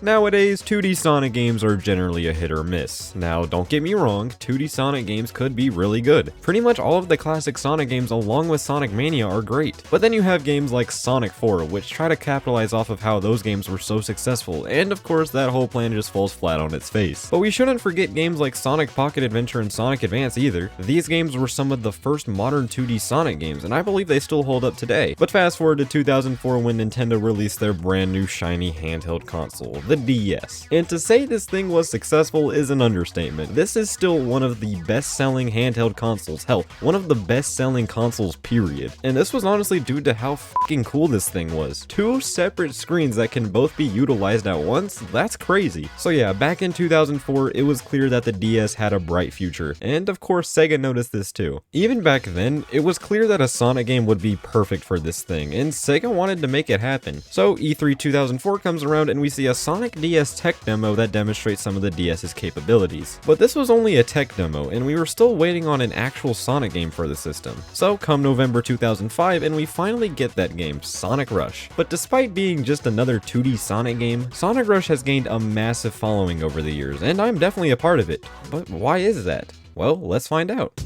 Nowadays, 2D Sonic games are generally a hit or miss. Now, don't get me wrong, 2D Sonic games could be really good. Pretty much all of the classic Sonic games along with Sonic Mania are great. But then you have games like Sonic 4, which try to capitalize off of how those games were so successful, and of course that whole plan just falls flat on its face. But we shouldn't forget games like Sonic Pocket Adventure and Sonic Advance either. These games were some of the first modern 2D Sonic games, and I believe they still hold up today. But fast forward to 2004 when Nintendo released their brand new shiny handheld console, the DS. And to say this thing was successful is an understatement. This is still one of the best-selling handheld consoles, hell, one of the best-selling consoles period. And this was honestly due to how fucking cool this thing was. 2 separate screens that can both be utilized at once? That's crazy. So yeah, back in 2004, it was clear that the DS had a bright future, and of course Sega noticed this too. Even back then, it was clear that a Sonic game would be perfect for this thing, and Sega wanted to make it happen. So E3 2004 comes around and we see a Sonic DS tech demo that demonstrates some of the DS's capabilities. But this was only a tech demo, and we were still waiting on an actual Sonic game for the system. So come November 2005 and we finally get that game, Sonic Rush. But despite being just another 2D Sonic game, Sonic Rush has gained a massive following over the years, and I'm definitely a part of it. But why is that? Well, let's find out.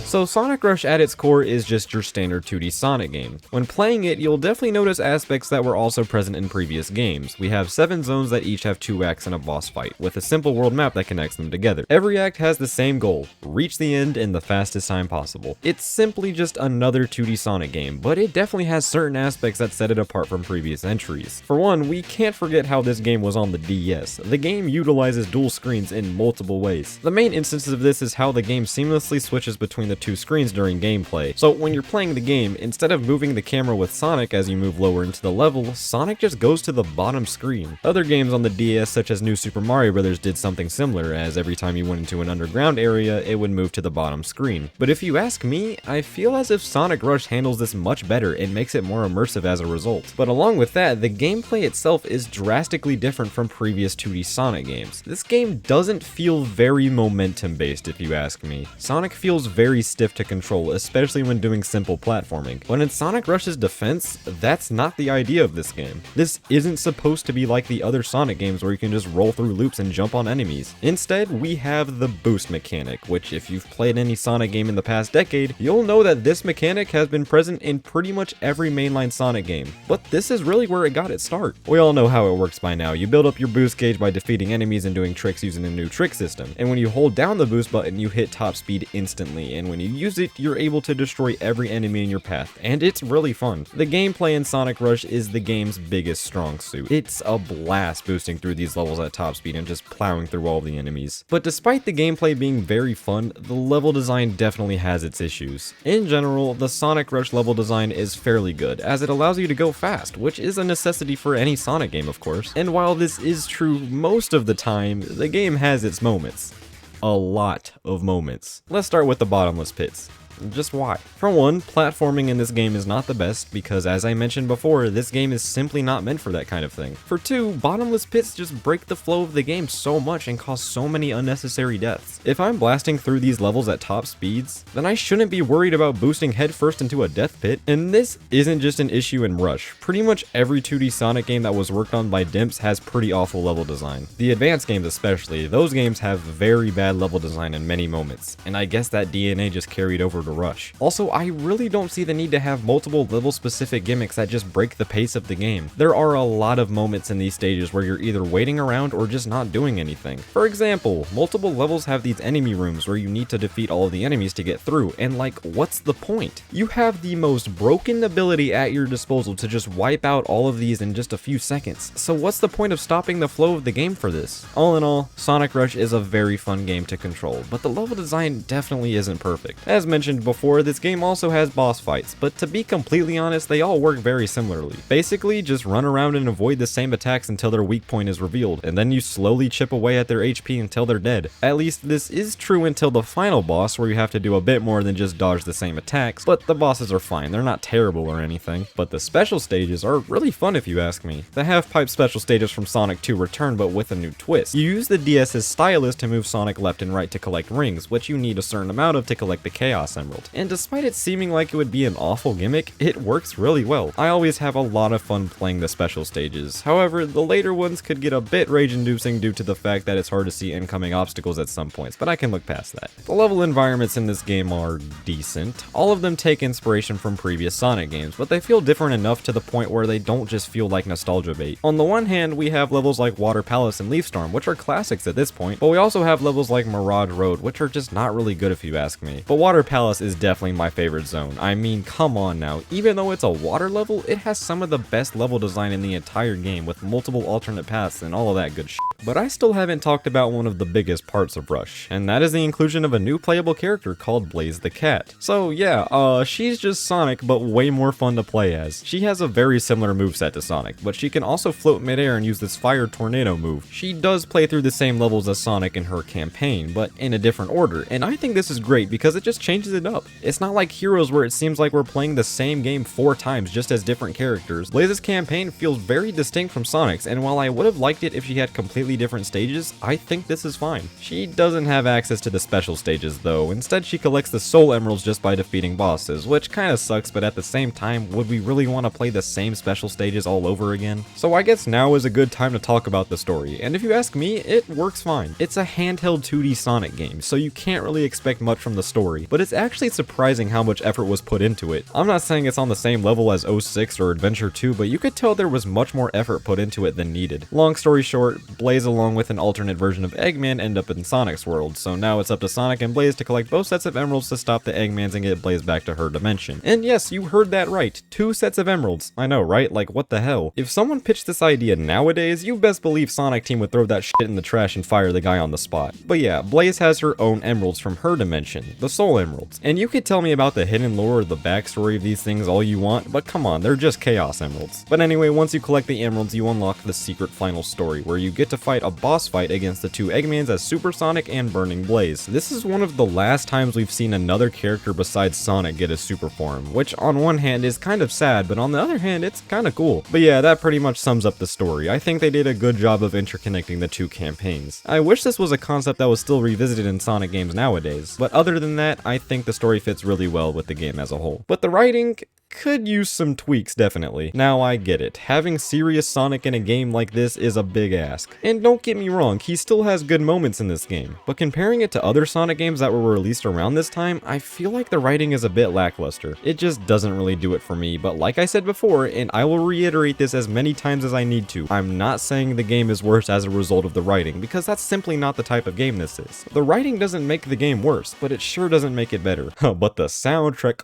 So Sonic Rush at its core is just your standard 2D Sonic game. When playing it, you'll definitely notice aspects that were also present in previous games. We have 7 zones that each have 2 acts and a boss fight, with a simple world map that connects them together. Every act has the same goal: reach the end in the fastest time possible. It's simply just another 2D Sonic game, but it definitely has certain aspects that set it apart from previous entries. For one, we can't forget how this game was on the DS. The game utilizes dual screens in multiple ways. The main instances of this is how the game seamlessly switches between the 2 screens during gameplay. So when you're playing the game, instead of moving the camera with Sonic as you move lower into the level, Sonic just goes to the bottom screen. Other games on the DS such as New Super Mario Bros. Did something similar, as every time you went into an underground area, it would move to the bottom screen. But if you ask me, I feel as if Sonic Rush handles this much better and makes it more immersive as a result. But along with that, the gameplay itself is drastically different from previous 2D Sonic games. This game doesn't feel very momentum based if you ask me. Sonic feels very stiff to control, especially when doing simple platforming. But in Sonic Rush's defense, that's not the idea of this game. This isn't supposed to be like the other Sonic games where you can just roll through loops and jump on enemies. Instead, we have the boost mechanic, which if you've played any Sonic game in the past decade, you'll know that this mechanic has been present in pretty much every mainline Sonic game. But this is really where it got its start. We all know how it works by now. You build up your boost gauge by defeating enemies and doing tricks using a new trick system. And when you hold down the boost button, you hit top speed instantly, and when you use it, you're able to destroy every enemy in your path, and it's really fun. The gameplay in Sonic Rush is the game's biggest strong suit. It's a blast boosting through these levels at top speed and just plowing through all the enemies. But despite the gameplay being very fun, the level design definitely has its issues. In general, the Sonic Rush level design is fairly good, as it allows you to go fast, which is a necessity for any Sonic game, of course. And while this is true most of the time, the game has its moments. A lot of moments. Let's start with the bottomless pits. Just why? For one, platforming in this game is not the best because, as I mentioned before, this game is simply not meant for that kind of thing. For two, bottomless pits just break the flow of the game so much and cause so many unnecessary deaths. If I'm blasting through these levels at top speeds, then I shouldn't be worried about boosting headfirst into a death pit. And this isn't just an issue in Rush. Pretty much every 2D Sonic game that was worked on by Dimps has pretty awful level design. The advanced games especially, those games have very bad level design in many moments, and I guess that DNA just carried over to Rush. Also, I really don't see the need to have multiple level-specific gimmicks that just break the pace of the game. There are a lot of moments in these stages where you're either waiting around or just not doing anything. For example, multiple levels have these enemy rooms where you need to defeat all of the enemies to get through, and like, what's the point? You have the most broken ability at your disposal to just wipe out all of these in just a few seconds, so what's the point of stopping the flow of the game for this? All in all, Sonic Rush is a very fun game to control, but the level design definitely isn't perfect. As mentioned before, this game also has boss fights, but to be completely honest, they all work very similarly. Basically, just run around and avoid the same attacks until their weak point is revealed, and then you slowly chip away at their HP until they're dead. At least this is true until the final boss, where you have to do a bit more than just dodge the same attacks, but the bosses are fine, they're not terrible or anything. But the special stages are really fun if you ask me. The half-pipe special stages from Sonic 2 return, but with a new twist. You use the DS's stylus to move Sonic left and right to collect rings, which you need a certain amount of to collect the Chaos Emerald. And despite it seeming like it would be an awful gimmick, it works really well. I always have a lot of fun playing the special stages. However, the later ones could get a bit rage-inducing due to the fact that it's hard to see incoming obstacles at some points, but I can look past that. The level environments in this game are decent. All of them take inspiration from previous Sonic games, but they feel different enough to the point where they don't just feel like nostalgia bait. On the one hand, we have levels like Water Palace and Leaf Storm, which are classics at this point, but we also have levels like Mirage Road, which are just not really good if you ask me. But Water Palace is definitely my favorite zone. I mean, come on now, even though it's a water level, it has some of the best level design in the entire game with multiple alternate paths and all of that good shit. But I still haven't talked about one of the biggest parts of Rush, and that is the inclusion of a new playable character called Blaze the Cat. So yeah, she's just Sonic, but way more fun to play as. She has a very similar moveset to Sonic, but she can also float midair and use this fire tornado move. She does play through the same levels as Sonic in her campaign, but in a different order, and I think this is great because it just changes it up. It's not like Heroes where it seems like we're playing the same game 4 times just as different characters. Blaze's campaign feels very distinct from Sonic's, and while I would have liked it if she had completely different stages, I think this is fine. She doesn't have access to the special stages though. Instead, she collects the Soul Emeralds just by defeating bosses, which kinda sucks, but at the same time, would we really want to play the same special stages all over again? So I guess now is a good time to talk about the story, and if you ask me, it works fine. It's a handheld 2D Sonic game, so you can't really expect much from the story, but it's actually surprising how much effort was put into it. I'm not saying it's on the same level as 06 or Adventure 2, but you could tell there was much more effort put into it than needed. Long story short, Blaze along with an alternate version of Eggman end up in Sonic's world, so now it's up to Sonic and Blaze to collect both sets of emeralds to stop the Eggmans and get Blaze back to her dimension. And yes, you heard that right, 2 sets of emeralds. I know, right? Like, what the hell? If someone pitched this idea nowadays, you best believe Sonic Team would throw that shit in the trash and fire the guy on the spot. But yeah, Blaze has her own emeralds from her dimension, the Soul Emeralds. And you could tell me about the hidden lore or the backstory of these things all you want, but come on, they're just Chaos Emeralds. But anyway, once you collect the emeralds, you unlock the secret final story, where you get to fight a boss fight against the 2 Eggmans as Super Sonic and Burning Blaze. This is one of the last times we've seen another character besides Sonic get a super form, which on one hand is kind of sad, but on the other hand, it's kind of cool. But yeah, that pretty much sums up the story. I think they did a good job of interconnecting the 2 campaigns. I wish this was a concept that was still revisited in Sonic games nowadays, but other than that, I think the story fits really well with the game as a whole. But the writing could use some tweaks, definitely. Now I get it, having serious Sonic in a game like this is a big ask. And don't get me wrong, he still has good moments in this game, but comparing it to other Sonic games that were released around this time, I feel like the writing is a bit lackluster. It just doesn't really do it for me, but like I said before, and I will reiterate this as many times as I need to, I'm not saying the game is worse as a result of the writing, because that's simply not the type of game this is. The writing doesn't make the game worse, but it sure doesn't make it better. But the soundtrack,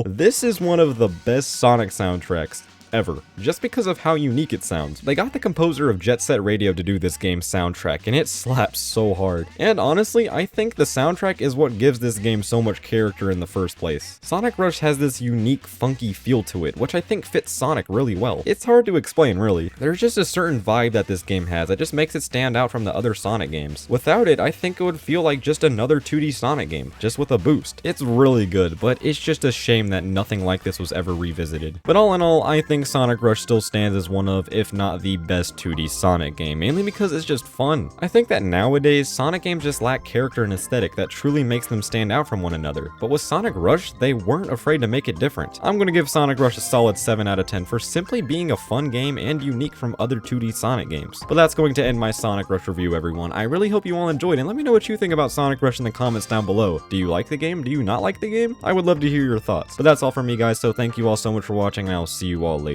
this is one of the best Sonic soundtracks ever, just because of how unique it sounds. They got the composer of Jet Set Radio to do this game's soundtrack, and it slaps so hard. And honestly, I think the soundtrack is what gives this game so much character in the first place. Sonic Rush has this unique, funky feel to it, which I think fits Sonic really well. It's hard to explain, really. There's just a certain vibe that this game has that just makes it stand out from the other Sonic games. Without it, I think it would feel like just another 2D Sonic game, just with a boost. It's really good, but it's just a shame that nothing like this was ever revisited. But all in all, I think Sonic Rush still stands as one of, if not the best 2D Sonic game, mainly because it's just fun. I think that nowadays, Sonic games just lack character and aesthetic that truly makes them stand out from one another, but with Sonic Rush, they weren't afraid to make it different. I'm gonna give Sonic Rush a solid 7 out of 10 for simply being a fun game and unique from other 2D Sonic games. But that's going to end my Sonic Rush review, everyone. I really hope you all enjoyed, and let me know what you think about Sonic Rush in the comments down below. Do you like the game? Do you not like the game? I would love to hear your thoughts. But that's all from me, guys, so thank you all so much for watching, and I'll see you all later.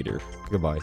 Goodbye.